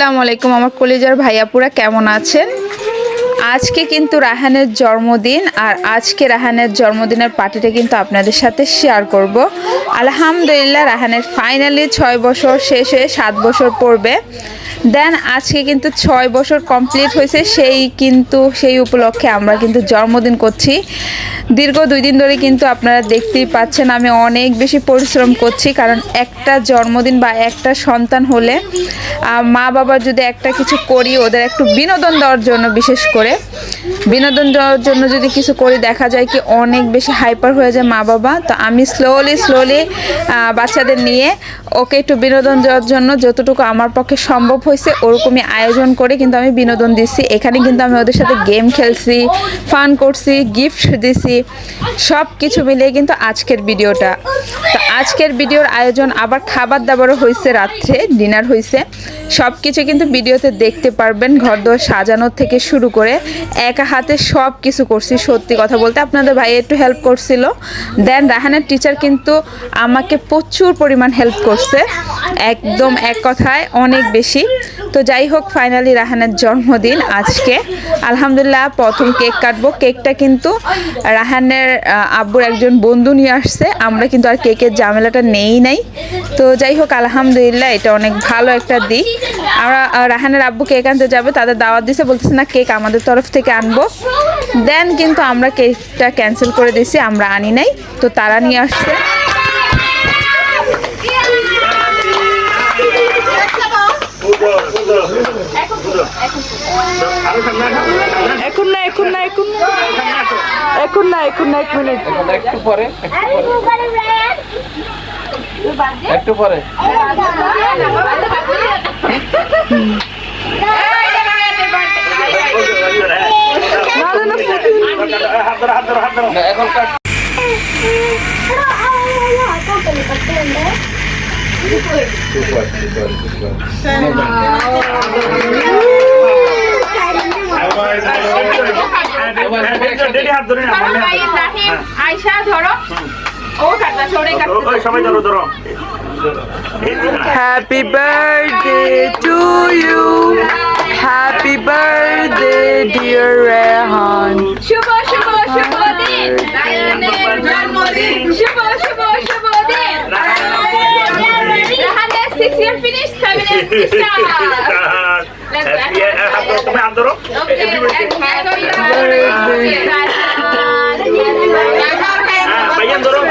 আসসালামু আলাইকুম আমার কলিজার ভাইয়াপুরা কেমন আছেন। আজকে কিন্তু রাহানের জন্মদিন আর আজকে রাহানের জন্মদিনের পার্টিটা কিন্তু আপনাদের সাথে শেয়ার করব। আলহামদুলিল্লাহ রাহানের ফাইনালি 6 বছর শেষ হয়ে 7 বছর পড়বে। দেন আজকে কিন্তু 6 বছর কমপ্লিট হয়েছে, সেই উপলক্ষে আমরা কিন্তু জন্মদিন করছি। দীর্ঘ 2 দিন ধরে কিন্তু আপনারা দেখতেই পাচ্ছেন আমি অনেক বেশি পরিশ্রম করছি, কারণ একটা জন্মদিন বা একটা সন্তান হলে মা বাবা যদি একটা কিছু করি ওদের একটু বিনোদন দেওয়ার জন্য, বিশেষ করে বিনোদন দেওয়ার জন্য যদি কিছু করি দেখা যায় কি অনেক বেশি হাইপার হয়ে যায় মা বাবা। তো আমি স্লোলি বাচ্চাদের নিয়ে ওকে একটু বিনোদন দেওয়ার জন্য যতটুকু আমার পক্ষে সম্ভব হয়েছে ওরকমই আয়োজন করে কিন্তু আমি বিনোদন দিচ্ছি। এখানে কিন্তু আমি ওদের সাথে গেম খেলছি, ফান করছি, গিফট দিছি, সব কিছু মিলিয়ে কিন্তু আজকের ভিডিওটা। তো আজকের ভিডিওর আয়োজন আবার খাবার দাবারও হয়েছে, রাত্রে ডিনার হয়েছে, সব কিছু কিন্তু ভিডিওতে দেখতে পারবেন। ঘরদোর সাজানো থেকে শুরু করে একা হাতে সব কিছু করছি। সত্যি কথা বলতে আপনাদের ভাই একটু হেল্প করছিল, দেন রাহানের টিচার কিন্তু আমাকে প্রচুর পরিমাণ হেল্প করছে, একদম এক কথায় অনেক বেশি। তো যাই হোক ফাইনালি রাহানের জন্মদিন আজকে, আলহামদুলিল্লাহ প্রথম কেক কাটবো। কেকটা কিন্তু রাহানের আব্বুর একজন বন্ধু নিয়ে আসছে, আমরা কিন্তু আর কেকের ঝামেলাটা নেই নাই। তো যাই হোক আলহামদুলিল্লাহ এটা অনেক ভালো একটা দিক। আমরা রাহানের আব্বু কেক আনতে যাবে, তাদের দাওয়াত দিছে, বলতেছে না কেক আমাদের তরফ থেকে আনবো। দেন কিন্তু আমরা কেকটা ক্যান্সেল করে দিয়েছি, আমরা আনি নাই, তো তারা নিয়ে আসছে। এখন না এক মিনিট, একটু পরে আয়শা ধরো, ও কাটনা ছোড়ে কাটনা, সবাই ধরো ধরো। Happy birthday to you, happy birthday dear Rehan, শুভ শুভ শুভ দিন রাহানের জন্মদিন, শুভ শুভ শুভ দিন রাহানের 6 year finish 7 year start। তুমি হাত ধরো। ভাইয়া ধরো।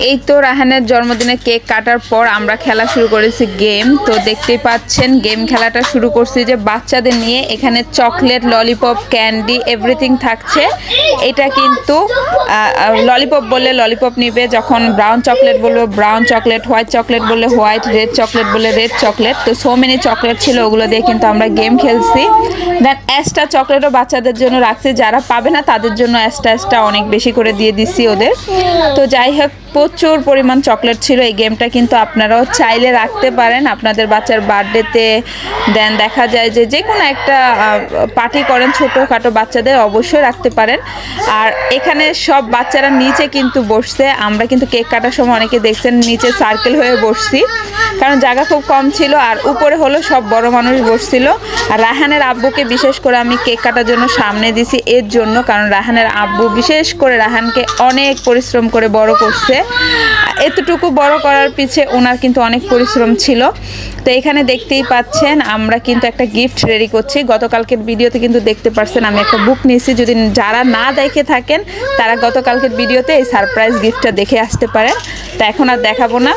এই তো রাহানের জন্মদিনে কেক কাটার পর আমরা খেলা শুরু করেছি গেম। তো দেখতেই পাচ্ছেন গেম খেলাটা শুরু করছি যে বাচ্চাদের নিয়ে, এখানে চকলেট, ললিপপ, ক্যান্ডি এভরিথিং থাকছে। এটা কিন্তু ললিপপ বললে ললিপপ নিবে, যখন ব্রাউন চকলেট বলবো ব্রাউন চকলেট, হোয়াইট চকলেট বললে হোয়াইট, রেড চকলেট বললে রেড চকলেট। তো সো মেনি চকলেট ছিল, ওগুলো দিয়ে কিন্তু আমরা গেম খেলছি। দেন এক্সট্রা চকলেটও বাচ্চাদের জন্য রাখছি, যারা পাবে না তাদের জন্য এক্সট্রা অনেক বেশি করে দিয়ে দিচ্ছি ওদের। তো যাই হোক প্রচুর পরিমাণ চকলেট ছিল। এই গেমটা কিন্তু আপনারাও চাইলে রাখতে পারেন আপনাদের বাচ্চার বার্থডেতে। দেন দেখা যায় যে কোনো একটা পার্টি করেন ছোটোখাটো বাচ্চাদের, অবশ্যই রাখতে পারেন। আর এখানে সব বাচ্চারা নিচে কিন্তু বসছে, আমরা কিন্তু কেক কাটার সময় অনেকে দেখছেন নিচে সার্কেল হয়ে বসছি, কারণ জায়গা খুব কম ছিল। আর উপরে হলো সব বড় মানুষ বসছিল। আর রাহানের আব্বুকে বিশেষ করে আমি কেক কাটার জন্য সামনে দিছি এর জন্য, কারণ রাহানের আব্বু বিশেষ করে রাহানকে অনেক পরিশ্রম করে বড় করছে। এতটুকু বড় করার পিছে ওনার কিন্তু অনেক পরিশ্রম ছিল। তো এখানে দেখতেই পাচ্ছেন আমরা কিন্তু একটা গিফট রেডি করছি। গতকালকের ভিডিওতে কিন্তু দেখতে পাচ্ছেন আমি একটা বুক নিয়েছি, যদি যারা না দেখে থাকেন তারা গতকালকের ভিডিওতে এই সারপ্রাইজ গিফটটা দেখে আসতে পারেন। তো এখন আর দেখাবো না।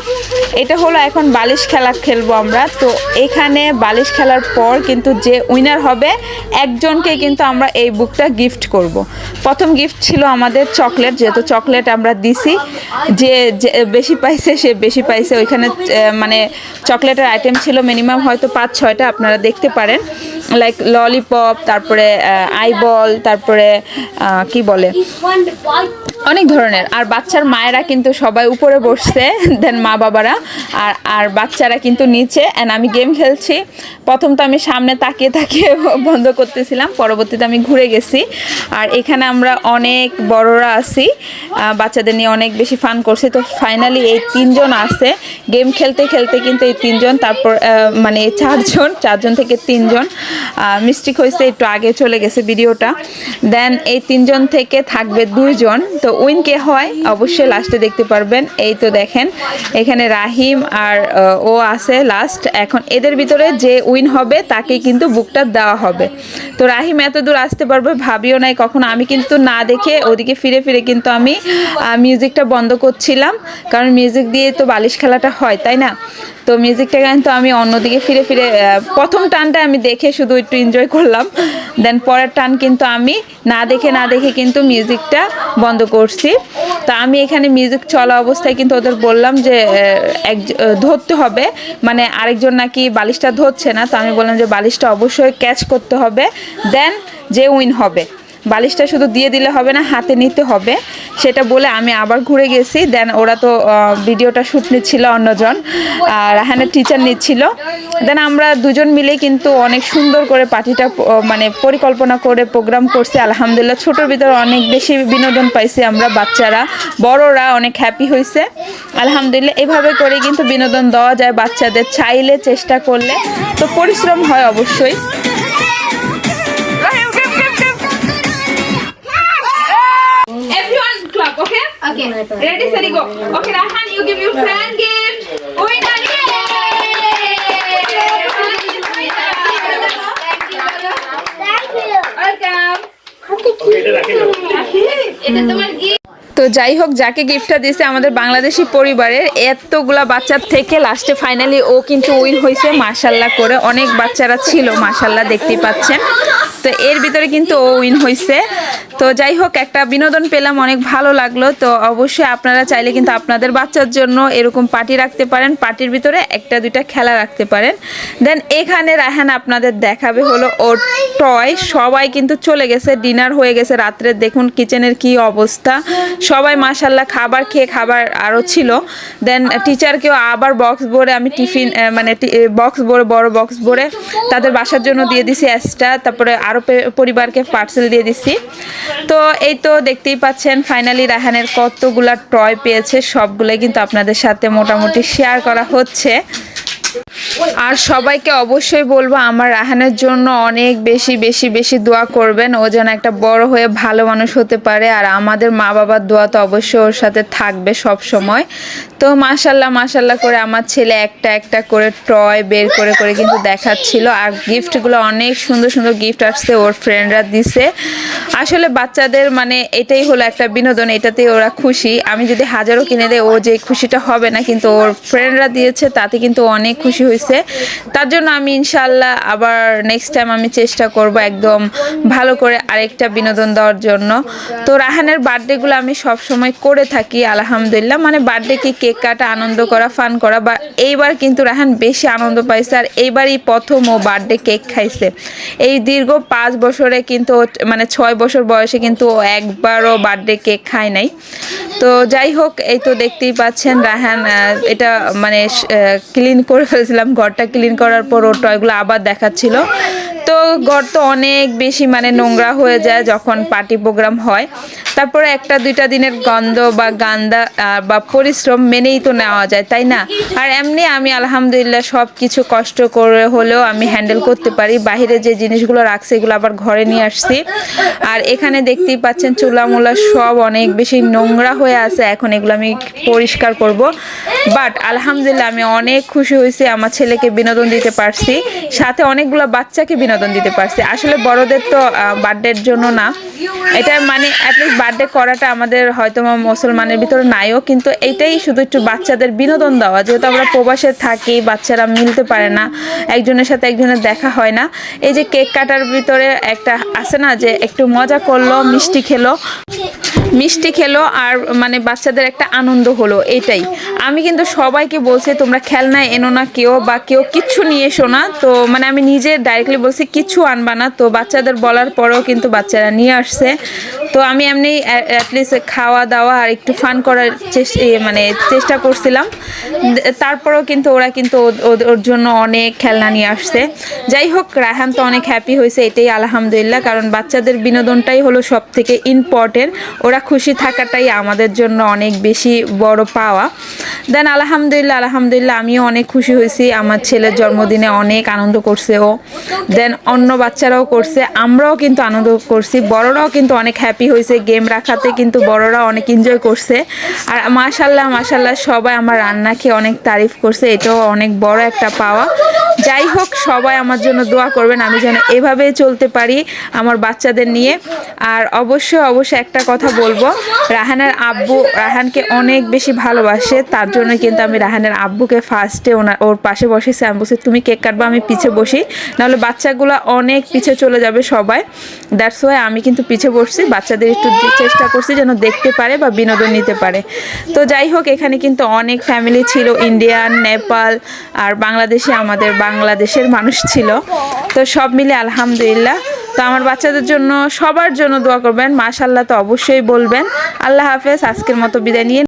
এটা হলো এখন বালিশ খেলা খেলবো আমরা। তো এখানে বালিশ খেলার পর কিন্তু যে উইনার হবে একজনকে কিন্তু আমরা এই বুকটা গিফট করব। প্রথম গিফট ছিল আমাদের চকলেট, যেহেতু চকলেট আমরা দিছি। যে বেশি পাইছে সে বেশি পাইছে। ওইখানে মানে চকলেটের আইটেম ছিল মিনিমাম হয়তো 5-6টা, আপনারা দেখতে পারেন, লাইক ললিপপ, তারপরে আইবল, তারপরে কি বলে অনেক ধরনের। আর বাচ্চার মায়েরা কিন্তু সবাই উপরে বসছে, দেন মা বাবারা, আর বাচ্চারা কিন্তু নিচে। অ্যান্ড আমি গেম খেলছি। প্রথম তো আমি সামনে তাকিয়ে তাকিয়ে বন্ধ করতেছিলাম, পরবর্তীতে আমি ঘুরে গেছি। আর এখানে আমরা অনেক বড়রা আছি, বাচ্চাদের নিয়ে অনেক বেশি ফান করছি। তো ফাইনালি এই 3জন আছে গেম খেলতে খেলতে, কিন্তু এই 3জন, তারপর মানে 4জন থেকে 3জন মিস্টেক হয়েছে, একটু আগে চলে গেছে ভিডিওটা। দেন এই 3জন থেকে থাকবে 2জন। তো উইন কে হয় অবশ্যই লাস্টে দেখতে পারবেন। এই তো দেখেন এখানে রাহিম আর ও আছে লাস্ট। এখন এদের ভিতরে যে উইন হবে তাকে কিন্তু বুকটা দেওয়া হবে। তো রাহিম এত দূর আসতে পারবে ভাবিও নাই কখনো। আমি কিন্তু না দেখে ওদিকে ফিরে ফিরে কিন্তু আমি মিউজিকটা বন্ধ করছিলাম, কারণ মিউজিক দিয়ে তো বালিশ খেলাটা হয়, তাই না? তো মিউজিকটা কিন্তু আমি অন্যদিকে ফিরে ফিরে প্রথম টানটা আমি দেখে শুধু একটু এনজয় করলাম, দেন পরের টান কিন্তু আমি না দেখে কিন্তু মিউজিকটা বন্ধ করছি। তো আমি এখানে মিউজিক চলা অবস্থায় কিন্তু ওদের বললাম যে ধরতে হবে, মানে আরেকজন নাকি বালিশটা ধরছে না। তো আমি বললাম যে বালিশটা অবশ্যই ক্যাচ করতে হবে, দেন যে উইন হবে। বালিশটা শুধু দিয়ে দিলে হবে না, হাতে নিতে হবে। সেটা বলে আমি আবার ঘুরে গেছি। দেন ওরা তো ভিডিওটা শ্যুট নিচ্ছিল, অন্যজন রাহানের টিচার নিচ্ছিল। দেন আমরা 2জন মিলে কিন্তু অনেক সুন্দর করে পার্টিটা মানে পরিকল্পনা করে প্রোগ্রাম করছি। আলহামদুলিল্লাহ ছোটোর ভিতরে অনেক বেশি বিনোদন পাইছি আমরা, বাচ্চারা বড়রা অনেক হ্যাপি হয়েছে। আলহামদুলিল্লাহ এভাবে করে কিন্তু বিনোদন দেওয়া যায় বাচ্চাদের, চাইলে চেষ্টা করলে। তো পরিশ্রম হয় অবশ্যই। Everyone clap, okay? Okay. Ready, steady, go. Okay, Rahan, you give your friend gift. Winner, তো যাই হোক, যাকে গিফটটা দিয়েছে আমাদের বাংলাদেশি পরিবারের এতগুলা বাচ্চার থেকে লাস্টে ফাইনালি ও কিন্তু উইন হয়েছে মাশাল্লাহ করে। অনেক বাচ্চারা ছিল মাশাল্লাহ, দেখতেই পাচ্ছেন। তো এর ভিতরে কিন্তু ও উইন হয়েছে। তো যাই হোক, একটা বিনোদন পেলাম, অনেক ভালো লাগলো। তো অবশ্যই আপনারা চাইলে কিন্তু আপনাদের বাচ্চার জন্য এরকম পার্টি রাখতে পারেন, পার্টির ভিতরে 1-2টা খেলা রাখতে পারেন। দেন এখানে রায়হান আপনাদের দেখাবে হলো ওর টয়। সবাই কিন্তু চলে গেছে, ডিনার হয়ে গেছে রাত্রে। দেখুন কিচেনের কি অবস্থা, সবাই মাশাল্লাহ খাবার খেয়ে, খাবার আরও ছিল। দেন টিচারকেও আবার বক্স ভরে আমি টিফিন মানে বক্স ভরে, বড় বক্স ভরে তাদের বাসার জন্য দিয়ে দিছি এক্সট্রা। তারপরে আরও পরিবারকে পার্সেল দিয়ে দিছি। তো এই তো দেখতেই পাচ্ছেন ফাইনালি রায়হানের কতগুলা টয় পেয়েছে, সবগুলোই কিন্তু আপনাদের সাথে মোটামুটি শেয়ার করা হচ্ছে। আর সবাইকে অবশ্যই বলবো আমার রায়হানের জন্য অনেক বেশি বেশি বেশি দোয়া করবেন, ও যেন একটা বড় হয়ে ভালো মানুষ হতে পারে। আর আমাদের মা বাবার দোয়া তো অবশ্যই ওর সাথে থাকবে সব সময়। তো মাশাল্লাহ মাশাল্লাহ করে আমার ছেলে একটা একটা করে টয় বের করে করে কিন্তু দেখাচ্ছিল। আর গিফটগুলো অনেক সুন্দর সুন্দর গিফট আসছে, ওর ফ্রেন্ডরা দিছে। আসলে বাচ্চাদের মানে এটাই হলো একটা বিনোদন, এটাতেই ওরা খুশি। আমি যদি হাজারও কিনে দেয় ও যে খুশিটা হবে না, কিন্তু ওর ফ্রেন্ডরা দিয়েছে তাতে কিন্তু অনেক খুশি হয়েছে। তার জন্য আমি ইনশাল্লাহ আবার নেক্সট টাইম আমি চেষ্টা করব একদম ভালো করে আরেকটা বিনোদন দেওয়ার জন্য। তো রায়হানের বার্থডেগুলো আমি সব সময় করে থাকি আলহামদুলিল্লাহ, মানে বার্থডে কি কেক কাটা, আনন্দ করা, ফান করা। বা এইবার কিন্তু রায়হান বেশি আনন্দ পাইছে, আর এইবারই প্রথম ও বার্থডে কেক খাইছে। এই দীর্ঘ 5 বছরে কিন্তু মানে 6 বছর বয়সে কিন্তু ও একবারও বার্থডে কেক খায় নাই। তো যাই হোক, এই তো দেখতেই পাচ্ছেন রায়হান এটা মানে ক্লিন করে ফেলছিলাম, ঘরটা ক্লিন করার পর ওর টয়গুলো আবার দেখাচ্ছিল। তো ঘর তো অনেক বেশি মানে নোংরা হয়ে যায় যখন পার্টি প্রোগ্রাম হয়। তারপরে 1-2টা দিনের গন্ধ বা গান্দা বা পরিশ্রম মেনেই তো নেওয়া যায়, তাই না? আর এমনি আমি আলহামদুলিল্লাহ সব কিছু কষ্ট করে হলেও আমি হ্যান্ডেল করতে পারি। বাইরে যে জিনিসগুলো রাখছে এগুলো আবার ঘরে নিয়ে আসছি। আর এখানে দেখতেই পাচ্ছেন চুলামুলা সব অনেক বেশি নোংরা হয়ে আছে, এখন এগুলো আমি পরিষ্কার করব। বাট আলহামদুলিল্লাহ আমি অনেক খুশি হয়েছি, আমার ছেলেকে বিনোদন দিতে পারছি, সাথে অনেকগুলো বাচ্চাকে বিনোদন বিনোদন দিতে পারছি। আসলে বড়দের তো বার্থডের জন্য না, এটা মানে অ্যাটলিস্ট বার্থডে করাটা আমাদের হয়তো মুসলমানের ভিতরে নাইও, কিন্তু এইটাই শুধু একটু বাচ্চাদের বিনোদন দেওয়া। যেহেতু আমরা প্রবাসে থাকি, বাচ্চারা মিলতে পারে না, একজনের সাথে একজনের দেখা হয় না। এই যে কেক কাটার ভিতরে একটা আছে না যে একটু মজা করলো, মিষ্টি খেলো আর মানে বাচ্চাদের একটা আনন্দ হলো, এটাই। আমি কিন্তু সবাইকে বলছি তোমরা খেলনা এনো না কেউ, বা কেউ কিচ্ছু নিয়ে এসো না। তো মানে আমি নিজে ডাইরেক্টলি বলছি কিচ্ছু আনবা না। তো বাচ্চাদের বলার পরেও কিন্তু বাচ্চারা নিয়ে আসছে। তো আমি এমনি অ্যাটলিস্ট খাওয়া দাওয়া আর একটু ফান করার চেষ্টা করছিলাম। তারপরেও কিন্তু ওরা কিন্তু ওর জন্য অনেক খেলনা নিয়ে আসছে। যাই হোক, রায়হান তো অনেক হ্যাপি হয়েছে, এটাই আলহামদুলিল্লাহ। কারণ বাচ্চাদের বিনোদনটাই হলো সব থেকে ইম্পর্টেন্ট। ওরা খুশি থাকাটাই আমাদের জন্য অনেক বেশি বড় পাওয়া। দেন আলহামদুলিল্লাহ আমিও অনেক খুশি হয়েছি। আমার ছেলের জন্মদিনে অনেক আনন্দ করছে ও, দেন অন্য বাচ্চারাও করছে, আমরাও কিন্তু আনন্দ করছি, বড়রাও কিন্তু অনেক হ্যাপি হয়েছে। গেম রাখাতে কিন্তু বড়রা অনেক এনজয় করছে। আর মাশাল্লাহ সবাই আমার রান্না খেয়ে অনেক তারিফ করছে, এটাও অনেক বড় একটা পাওয়া। যাই হোক, সবাই আমার জন্য দোয়া করবেন, আমি যেন এভাবেই চলতে পারি আমার বাচ্চাদের নিয়ে। আর অবশ্যই একটা কথা বলবো, রায়হানের আব্বু রায়হানকে অনেক বেশি ভালোবাসে, তার জন্য কিন্তু আমি রায়হানের আব্বুকে ফার্স্টে ওর পাশে বসেছি। আমি বলছি তুমি কেক কাটবা, আমি পিছে বসি, নাহলে বাচ্চাগুলো অনেক পিছে চলে যাবে সবাই। দ্যাটস ওয়াই আমি কিন্তু পিছে বসছি, বাচ্চাদের একটু চেষ্টা করছি যেন দেখতে পারে বা বিনোদন নিতে পারে। তো যাই হোক, এখানে কিন্তু অনেক ফ্যামিলি ছিল, ইন্ডিয়ান, নেপাল আর বাংলাদেশে, আমাদের বাংলাদেশের মানুষ ছিল। তো সব মিলে আলহামদুলিল্লাহ। তো আমার বাচ্চাদের জন্য সবার জন্য দোয়া করবেন, মাশাআল্লাহ তো অবশ্যই বলবেন। আল্লাহ হাফেজ, আজকের মতো বিদায় নিয়ে